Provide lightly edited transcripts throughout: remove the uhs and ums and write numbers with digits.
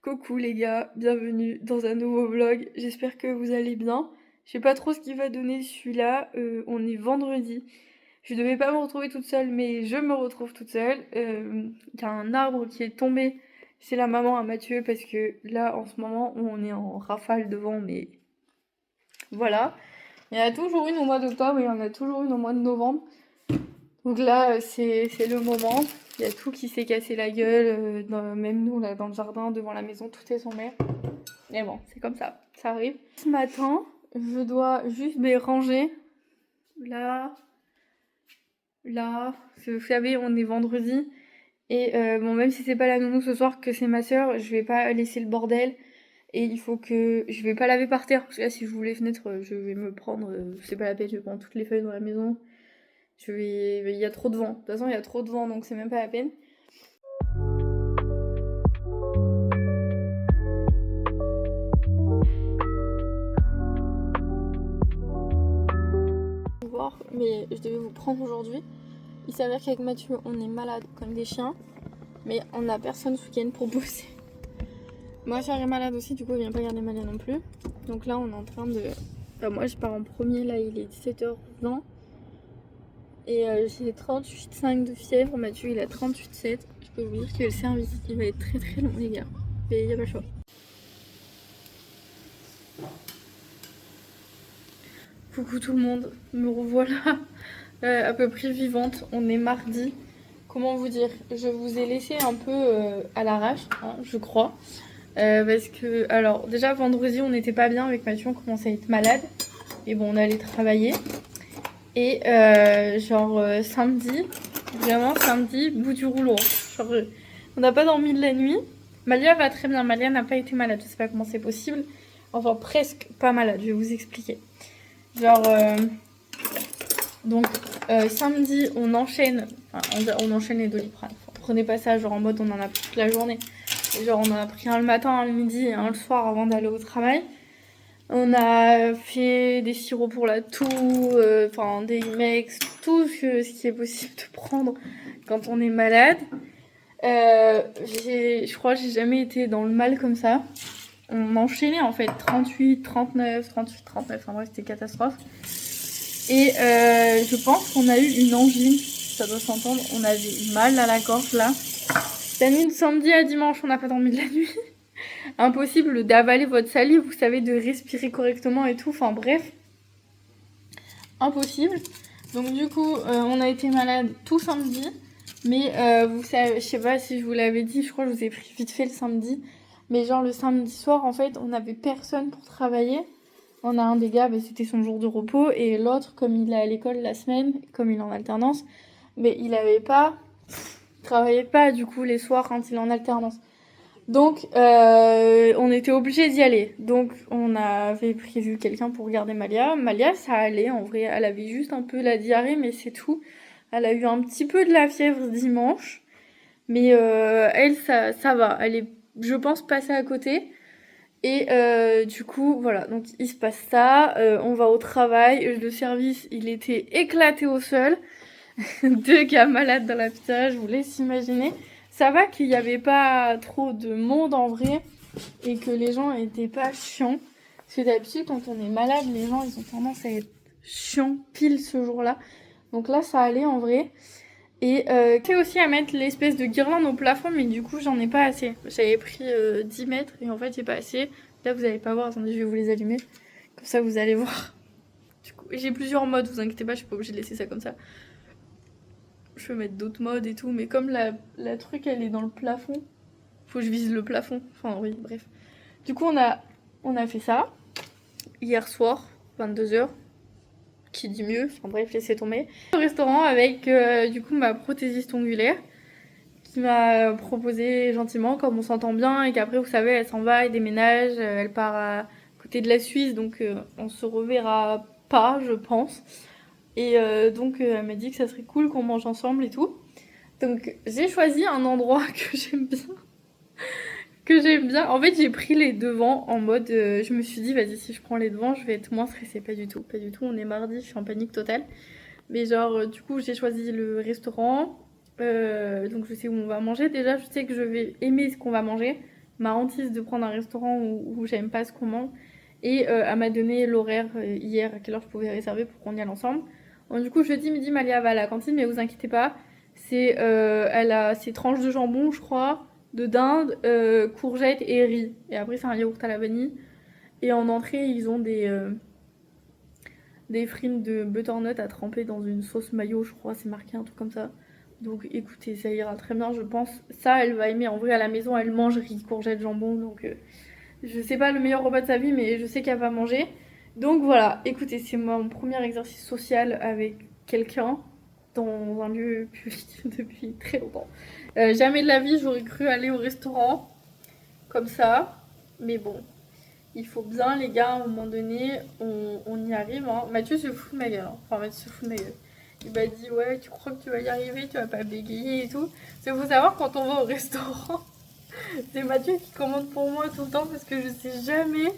Coucou les gars, bienvenue dans un nouveau vlog, j'espère que vous allez bien. Je sais pas trop ce qu'il va donner celui-là, on est vendredi. Je devais pas me retrouver toute seule mais je me retrouve toute seule. Il y a un arbre qui est tombé chez la maman à Mathieu parce que là en ce moment on est en rafale de vent mais voilà. Il y en a toujours une au mois d'octobre et il y en a toujours une au mois de novembre. Donc là, c'est le moment. Il y a tout qui s'est cassé la gueule, même nous là dans le jardin, devant la maison, tout est tombé. Mais bon, c'est comme ça arrive. Ce matin, je dois juste ranger. Là, là. Vous savez, on est vendredi. Et bon, même si c'est pas la nounou ce soir, que c'est ma soeur, je vais pas laisser le bordel. Et il faut que. Je vais pas laver par terre. Parce que là, si je j'ouvre les fenêtres, je vais me prendre. C'est pas la peine, je vais prendre toutes les feuilles dans la maison. Il y a trop de vent. De toute façon, il y a trop de vent, donc c'est même pas la peine. Mais je devais vous prendre aujourd'hui. Il s'avère qu'avec Mathieu, on est malade comme des chiens, mais on n'a personne ce week-end pour bosser. Moi, je serais malade aussi, du coup, il vient pas garder Malia non plus. Donc là, on est en train de. Enfin, moi, je pars en premier, là, il est 17h20. Et j'ai 38,5 de fièvre. Mathieu, il a 38,7. Je peux vous dire que le service, il va être très très long, les gars. Mais il n'y a pas le choix. Coucou tout le monde, me revoilà à peu près vivante. On est mardi. Comment vous dire? Je vous ai laissé un peu à l'arrache, hein, je crois. Parce que, alors, déjà vendredi, on n'était pas bien avec Mathieu, on commençait à être malade. Et bon, on allait travailler. Et samedi, vraiment samedi, bout du rouleau. Genre, on n'a pas dormi de la nuit. Malia va très bien, Malia n'a pas été malade, je sais pas comment c'est possible. Enfin, presque pas malade, je vais vous expliquer. Genre, donc samedi, on enchaîne les Doliprane. Enfin, prenez pas ça genre en mode on en a pris toute la journée. Et genre on en a pris un le matin, un le midi et un le soir avant d'aller au travail. On a fait des sirops pour la toux, enfin des Imex, tout ce qui est possible de prendre quand on est malade. Je crois que j'ai jamais été dans le mal comme ça. On enchaînait en fait 38, 39, 38, 39, enfin bref c'était catastrophe. Et je pense qu'on a eu une angine, ça doit s'entendre, on avait eu mal à la gorge là. La nuit de samedi à dimanche, on n'a pas dormi de la nuit. Impossible d'avaler votre salive, vous savez, de respirer correctement et tout, enfin bref. Impossible. Donc du coup, on a été malade tout samedi. Mais vous savez, je sais pas si je vous l'avais dit, je crois que je vous ai pris vite fait le samedi. Mais genre le samedi soir, en fait, on n'avait personne pour travailler. On a un des gars, c'était son jour de repos. Et l'autre, comme il est à l'école la semaine, comme il est en alternance, mais il travaillait pas du coup les soirs quand il est en alternance. Donc on était obligé d'y aller. Donc on avait prévu quelqu'un pour garder Malia. Malia, ça allait en vrai, elle avait juste un peu la diarrhée, mais c'est tout. Elle a eu un petit peu de la fièvre dimanche, mais elle, ça va. Elle est, je pense, passée à côté. Et du coup, voilà, donc il se passe ça, on va au travail, le service, il était éclaté au sol, deux gars malades dans la pizzeria, je vous laisse imaginer. Ça va qu'il n'y avait pas trop de monde en vrai, et que les gens étaient pas chiants. Parce que d'habitude, quand on est malade, les gens, ils ont tendance à être chiants pile ce jour-là. Donc là, ça allait en vrai. Et c'est aussi à mettre l'espèce de guirlande au plafond, mais du coup j'en ai pas assez. J'avais pris 10 mètres et en fait j'ai pas assez. Là vous allez pas voir, attendez je vais vous les allumer. Comme ça vous allez voir. Du coup, j'ai plusieurs modes, vous inquiétez pas, je suis pas obligée de laisser ça comme ça. Je peux mettre d'autres modes et tout, mais comme la truc elle est dans le plafond, faut que je vise le plafond. Enfin oui, bref. Du coup on a fait ça hier soir, 22h. Qui dit mieux, enfin bref, laissez tomber. Au restaurant avec du coup ma prothésiste ongulaire qui m'a proposé gentiment, comme on s'entend bien et qu'après vous savez elle s'en va, elle déménage, elle part à côté de la Suisse donc on se reverra pas je pense. Et donc elle m'a dit que ça serait cool qu'on mange ensemble et tout. Donc j'ai choisi un endroit que j'aime bien. Que j'aime bien. En fait j'ai pris les devants en mode je me suis dit vas-y si je prends les devants je vais être moins stressée. Pas du tout, pas du tout, on est mardi, je suis en panique totale. Mais genre du coup j'ai choisi le restaurant. Donc je sais où on va manger. Déjà je sais que je vais aimer ce qu'on va manger. ma hantise de prendre un restaurant où j'aime pas ce qu'on mange. Et elle m'a donné l'horaire hier, à quelle heure je pouvais réserver pour qu'on y aille ensemble. Bon, du coup, jeudi midi, Malia va à la cantine, mais vous inquiétez pas. Elle a ses tranches de jambon, je crois, de dinde, courgettes et riz. Et après, c'est un yaourt à la vanille. Et en entrée, ils ont des frites de butternut à tremper dans une sauce mayo, je crois, c'est marqué un truc comme ça. Donc écoutez, ça ira très bien, je pense. Ça, elle va aimer. En vrai, à la maison, elle mange riz, courgettes, jambon. Donc je sais pas le meilleur repas de sa vie, mais je sais qu'elle va manger. Donc voilà, écoutez, c'est mon premier exercice social avec quelqu'un dans un lieu public depuis très longtemps. Jamais de la vie, j'aurais cru aller au restaurant comme ça. Mais bon, il faut bien, les gars, à un moment donné, on y arrive. Hein. Mathieu se fout de ma gueule. Hein. Enfin, Mathieu se fout de ma gueule. Il m'a dit, ouais, tu crois que tu vas y arriver, tu vas pas bégayer et tout. C'est faut savoir, quand on va au restaurant, c'est Mathieu qui commande pour moi tout le temps parce que je sais jamais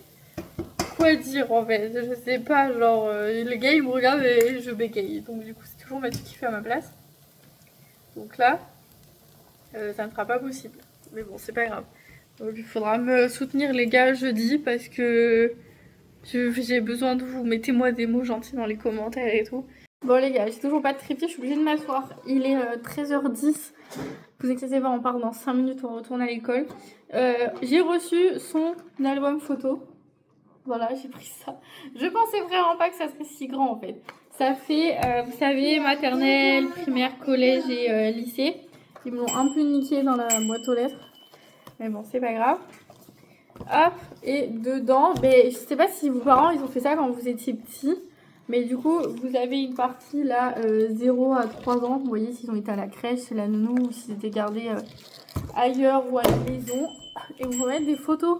quoi dire en fait. Je sais pas, genre, le gars il me regarde et je bégaye. Donc, du coup, c'est toujours Mathieu qui fait à ma place. Donc là, ça ne sera pas possible. Mais bon, c'est pas grave. Donc, il faudra me soutenir, les gars, jeudi parce que j'ai besoin de vous. Mettez-moi des mots gentils dans les commentaires et tout. Bon, les gars, j'ai toujours pas de trépied, je suis obligée de m'asseoir. Il est 13h10. Vous inquiétez pas, on part dans 5 minutes, on retourne à l'école. J'ai reçu son album photo. Voilà, j'ai pris ça. Je pensais vraiment pas que ça serait si grand en fait. Ça fait, vous savez, maternelle, primaire, collège et lycée. Ils me l'ont un peu niqué dans la boîte aux lettres. Mais bon, c'est pas grave. Hop, et dedans, mais je sais pas si vos parents ils ont fait ça quand vous étiez petits. Mais du coup, vous avez une partie là, 0 à 3 ans. Vous voyez s'ils ont été à la crèche, chez la nounou, ou s'ils étaient gardés ailleurs ou à la maison. Et vous pouvez mettre des photos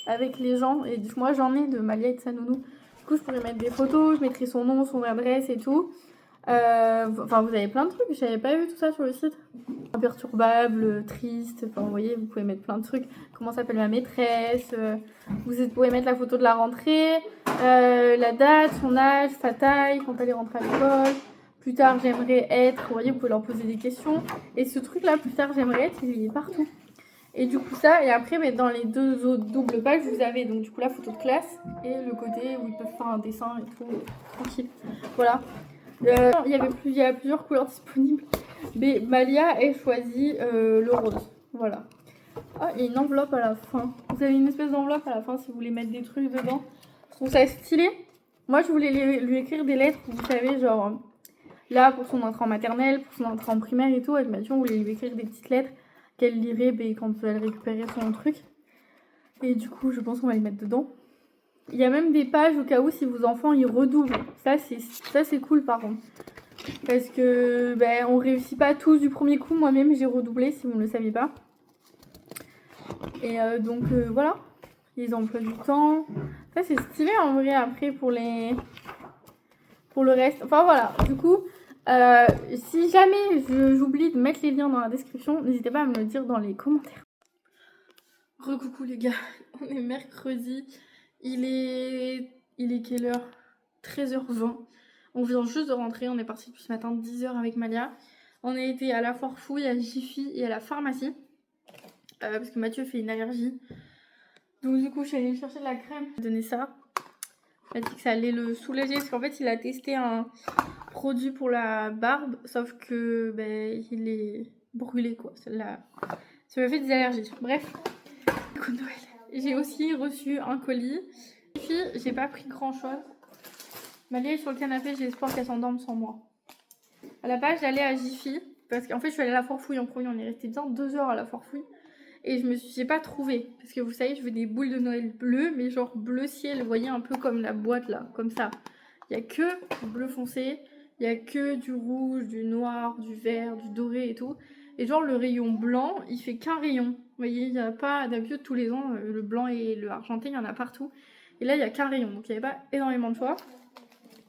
avec les gens. Et moi, j'en ai de Malia et de sa nounou. Du coup, je pourrais mettre des photos, je mettrai son nom, son adresse et tout. Enfin, vous avez plein de trucs. J'avais pas vu tout ça sur le site. Imperturbable, triste. Enfin, vous voyez, vous pouvez mettre plein de trucs. Comment s'appelle ma maîtresse. Vous pouvez mettre la photo de la rentrée, la date, son âge, sa taille, quand elle est rentrée à l'école. Plus tard, j'aimerais être. Vous voyez, vous pouvez leur poser des questions. Et ce truc-là, plus tard, j'aimerais être, il est partout. Et du coup, ça. Et après, mais dans les deux autres doubles pages, vous avez donc du coup la photo de classe et le côté où ils peuvent faire un dessin et tout. Tranquille. Voilà. Il y a plusieurs couleurs disponibles. Mais Malia a choisi le rose. Voilà. Ah, il y a une enveloppe à la fin. Vous avez une espèce d'enveloppe à la fin si vous voulez mettre des trucs dedans. Je trouve ça stylé. Moi, je voulais lui écrire des lettres, vous savez, genre là pour son entrée en maternelle, pour son entrée en primaire et tout. Avec Mathieu, on voulait lui écrire des petites lettres qu'elle lirait quand elle récupérait son truc. Et du coup, je pense qu'on va les mettre dedans. Il y a même des pages au cas où si vos enfants ils redoublent. Ça c'est cool par contre. Parce que on réussit pas tous du premier coup. Moi-même j'ai redoublé si vous ne le saviez pas. Et donc voilà. Les emplois du temps. Ça c'est stylé en vrai après pour le reste. Enfin voilà. Du coup, si jamais j'oublie de mettre les liens dans la description, n'hésitez pas à me le dire dans les commentaires. Recoucou les gars. On est mercredi. Il est quelle heure? 13h20. On vient juste de rentrer, on est parti depuis ce matin 10h avec Malia. On a été à la Foire Fouille, à Jiffy et à la pharmacie. Parce que Mathieu fait une allergie. Donc du coup, je suis allée chercher de la crème. J'ai donné ça. Il m'a dit que ça allait le soulager parce qu'en fait, il a testé un produit pour la barbe. Sauf que il est brûlé quoi. Ça m'a fait des allergies. Bref, coup de Noël. J'ai aussi reçu un colis. J'ai pas pris grand chose. Malia est sur le canapé, j'ai espoir qu'elle s'endorme sans moi. À la base, j'allais à Jiffy. Parce qu'en fait, je suis allée à la Foire Fouille en premier. On est resté bien 2 heures à la Foire Fouille. Et j'ai pas trouvé. Parce que vous savez, je veux des boules de Noël bleues. Mais genre bleu ciel. Vous voyez, un peu comme la boîte là. Comme ça. Il y a que du bleu foncé. Il y a que du rouge, du noir, du vert, du doré et tout. Et genre le rayon blanc, il fait qu'un rayon. Vous voyez, il n'y a pas d'habitude tous les ans. Le blanc et le argenté, il y en a partout. Et là, il y a qu'un rayon. Donc il n'y avait pas énormément de choix.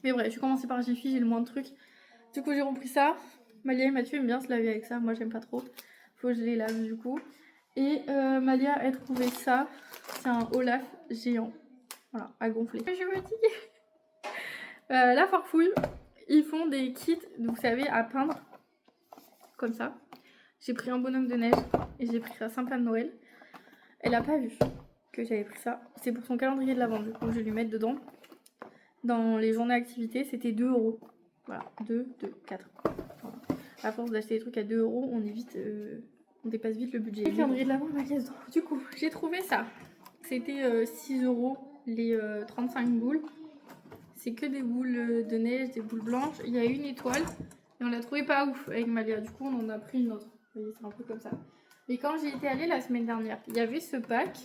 Mais bref, je suis commencé par Jiffy, j'ai le moins de trucs. Du coup, j'ai repris ça. Malia et Mathieu aiment bien se laver avec ça. Moi, j'aime pas trop. Faut que je les lave du coup. Et Malia a trouvé ça. C'est un Olaf géant. Voilà, à gonfler. Je suis fatiguée. La Farfouille, ils font des kits, vous savez, à peindre. Comme ça. J'ai pris un bonhomme de neige et j'ai pris un sapin de Noël. Elle a pas vu que j'avais pris ça. C'est pour son calendrier de l'avant, du coup, je vais lui mettre dedans. Dans les journées activités, c'était 2 €. Voilà, 2, 2, 4. Voilà. À force d'acheter des trucs à 2 €, on évite, on dépasse vite le budget. Le calendrier de l'avant, ma caisse. Du coup, j'ai trouvé ça. C'était 6 € les 35 boules. C'est que des boules de neige, des boules blanches. Il y a une étoile et on l'a trouvé pas ouf avec Malia. Du coup, on en a pris une autre. Vous voyez, c'est un peu comme ça. Mais quand j'y étais allée la semaine dernière, il y avait ce pack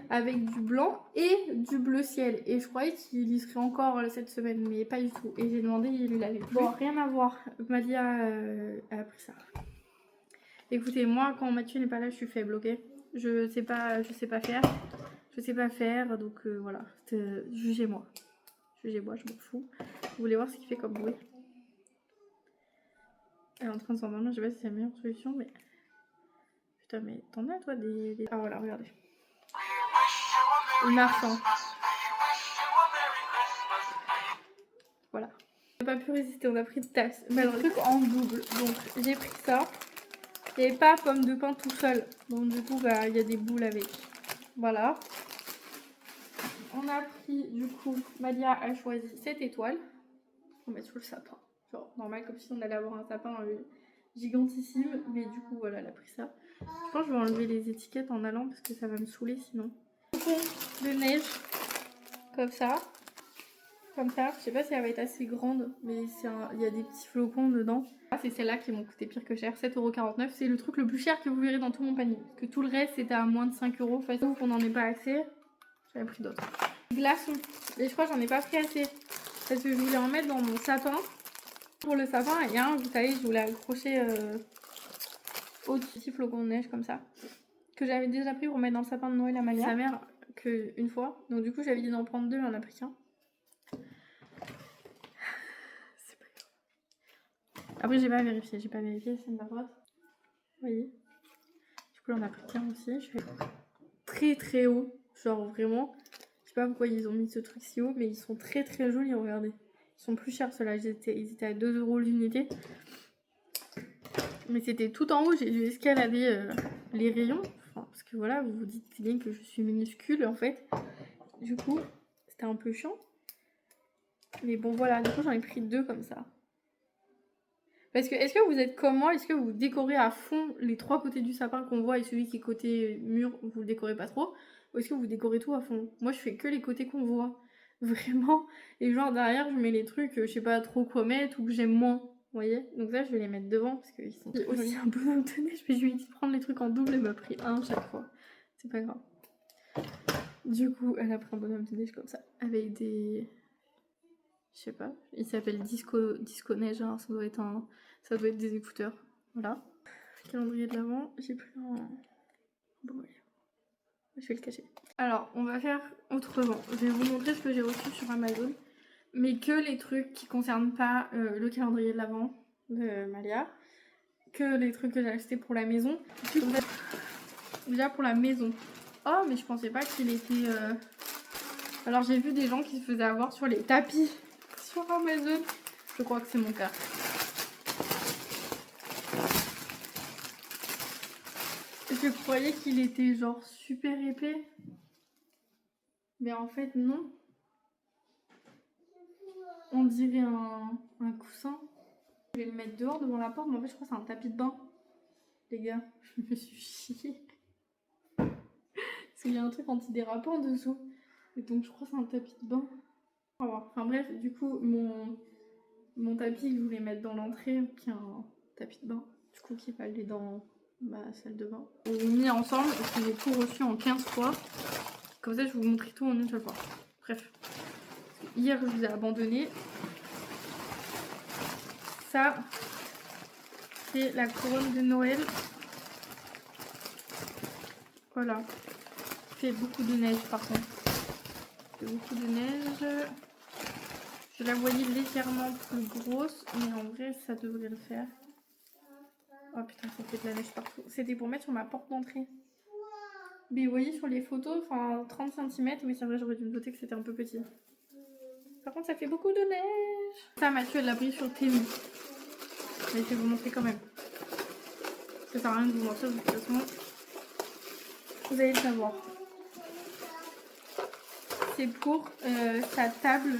avec du blanc et du bleu ciel. Et je croyais qu'il y serait encore cette semaine, mais pas du tout. Et j'ai demandé, il l'avait plus. Bon, rien à voir. Malia a pris ça. Écoutez, moi, quand Mathieu n'est pas là, je suis faible, ok? Je sais pas faire. Je sais pas faire, donc voilà. Jugez-moi. Jugez-moi, je m'en fous. Vous voulez voir ce qu'il fait comme bruit? Elle est en train de s'endormir, je sais pas si c'est la meilleure solution, mais... Putain, mais t'en as, toi, des... Ah, voilà, regardez. Il marche, hein. Voilà. On n'a pas pu résister, on a pris de tasse. Mais le truc en double. Donc, j'ai pris ça. Il n'y avait pas pomme de pain tout seul. Donc, du coup, bah, il y a des boules avec. Voilà. On a pris, du coup, Malia a choisi cette étoile. On va mettre sous le sapin. Genre, normal, comme si on allait avoir un sapin gigantissime. Mais du coup, voilà, elle a pris ça. Je pense que je vais enlever les étiquettes en allant parce que ça va me saouler sinon. De neige. Comme ça. Comme ça. Je sais pas si elle va être assez grande. Mais il y a des petits flocons dedans. C'est celles-là qui m'ont coûté pire que cher. 7,49 €. C'est le truc le plus cher que vous verrez dans tout mon panier. Parce que tout le reste, c'était à moins de 5 €. Enfin, sauf qu'on n'en ait pas assez. J'avais pris d'autres. Glaçons. Et je crois que j'en ai pas pris assez. Parce que je voulais en mettre dans mon sapin. Pour le sapin, il y a un, vous savez, je voulais accrocher au petit flocon de neige comme ça. Que j'avais déjà pris pour mettre dans le sapin de Noël à Malia. Sa mère, qu'une fois. Donc du coup, j'avais dit d'en prendre 2, on en a pris qu'un. C'est pas grave. Après, j'ai pas vérifié, c'est une grosse. Vous voyez. Du coup, on a pris qu'un aussi. Je fais très très haut. Genre vraiment. Je sais pas pourquoi ils ont mis ce truc si haut, mais ils sont très très jolis, regardez. Ils sont plus chers ceux-là, ils étaient à 2 € l'unité. Mais c'était tout en haut, j'ai dû escalader les rayons. Enfin, parce que voilà, vous vous dites bien que je suis minuscule en fait. Du coup, c'était un peu chiant. Mais bon voilà, du coup j'en ai pris 2 comme ça. Parce que est-ce que vous êtes comme moi? Est-ce que vous décorez à fond les 3 côtés du sapin qu'on voit et celui qui est côté mur, vous le décorez pas trop? Ou est-ce que vous décorez tout à fond? Moi je fais que les côtés qu'on voit. Vraiment. Et genre derrière je mets les trucs, je sais pas trop quoi mettre ou que j'aime moins. Vous voyez? Donc ça je vais les mettre devant parce qu'ils sont aussi un bonhomme de neige. Mais je lui ai dit de prendre les trucs en double, elle m'a pris un chaque fois. C'est pas grave. Du coup elle a pris un bonhomme de neige comme ça. Avec des... Je sais pas, il s'appelle Disco Neige, hein. Ça doit être des écouteurs. Voilà. Calendrier de l'avant, j'ai pris un... Bon, allez. Je vais le cacher. Alors, on va faire autrement. Je vais vous montrer ce que j'ai reçu sur Amazon. Mais que les trucs qui concernent pas le calendrier de l'avant de Malia. Que les trucs que j'ai achetés pour la maison. Déjà pour la maison. Oh, mais je pensais pas qu'il était... Alors, j'ai vu des gens qui se faisaient avoir sur les tapis. Sur Amazon. Je crois que c'est mon cas. Je croyais qu'il était genre super épais. Mais en fait non. On dirait un coussin. Je vais le mettre dehors devant la porte, mais en fait je crois que c'est un tapis de bain. Les gars, je me suis chiée. Parce qu'il y a un truc antidérapant en dessous. Et donc je crois que c'est un tapis de bain. On va voir. Enfin bref, du coup mon tapis que je voulais mettre dans l'entrée, qui est un tapis de bain, du coup qui va aller dans ma salle de bain. On l'a mis ensemble parce que j'ai tout reçu en 15 fois. Comme ça je vais vous montrer tout en une seule fois. Bref. Hier je vous ai abandonné. Ça, c'est la couronne de Noël. Voilà. Il fait beaucoup de neige par contre. Il fait beaucoup de neige. Je la voyais légèrement plus grosse, mais en vrai ça devrait le faire. Oh putain, ça fait de la neige partout. C'était pour mettre sur ma porte d'entrée. Mais vous voyez sur les photos, enfin 30 cm, oui c'est vrai, j'aurais dû me noter que c'était un peu petit. Par contre ça fait beaucoup de neige. Ça, Mathieu elle l'a pris sur Temu. Mais je vais vous montrer quand même. Ça sert à rien de vous mentir de toute façon. vous allez le savoir. C'est pour sa table,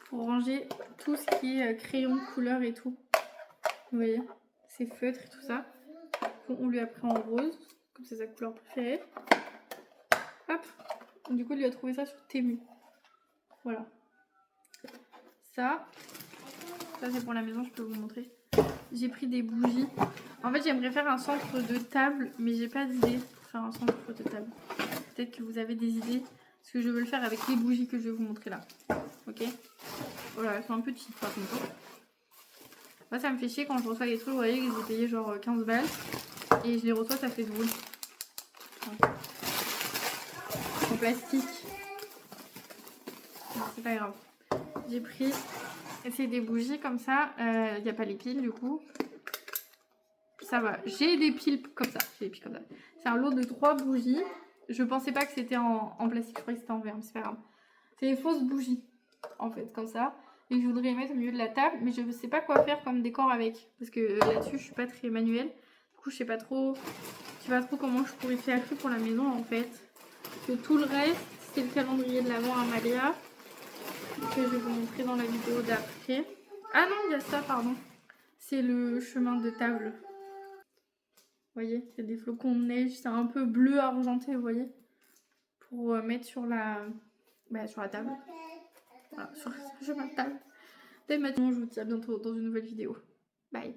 pour ranger tout ce qui est crayon, couleur et tout. Vous voyez, ses feutres et tout ça. On lui a pris en rose, comme c'est sa couleur préférée. Hop, du coup, il lui a trouvé ça sur Temu. Voilà. Ça c'est pour la maison, je peux vous montrer. J'ai pris des bougies. En fait, j'aimerais faire un centre de table, mais j'ai pas d'idée pour faire un centre de table. Peut-être que vous avez des idées, parce que je veux le faire avec les bougies que je vais vous montrer là. Ok. Voilà, elles sont un peu cheap par contre. Moi, ça me fait chier quand je reçois des trucs, vous voyez, que j'ai payé genre 15 balles. Et je les reçois, ça fait drôle. En plastique. C'est pas grave. J'ai pris... C'est des bougies comme ça. Il n'y a pas les piles du coup. Ça va. J'ai des piles comme ça. C'est un lot de 3 bougies. Je pensais pas que c'était en plastique. Je croyais que c'était en verre, mais c'est pas grave. C'est des fausses bougies. En fait, comme ça. Et je voudrais les mettre au milieu de la table. Mais je ne sais pas quoi faire comme décor avec. Parce que là-dessus, je suis pas très manuelle. Du coup, je sais pas trop comment je pourrais faire pour la maison en fait. Parce que tout le reste, c'est le calendrier de l'Avent Amalia. Que je vais vous montrer dans la vidéo d'après. Ah non, il y a ça, pardon. C'est le chemin de table. Vous voyez, il y a des flocons de neige. C'est un peu bleu argenté, vous voyez. Pour mettre sur la table. Voilà, sur le chemin de table. Je vous dis à bientôt dans une nouvelle vidéo. Bye.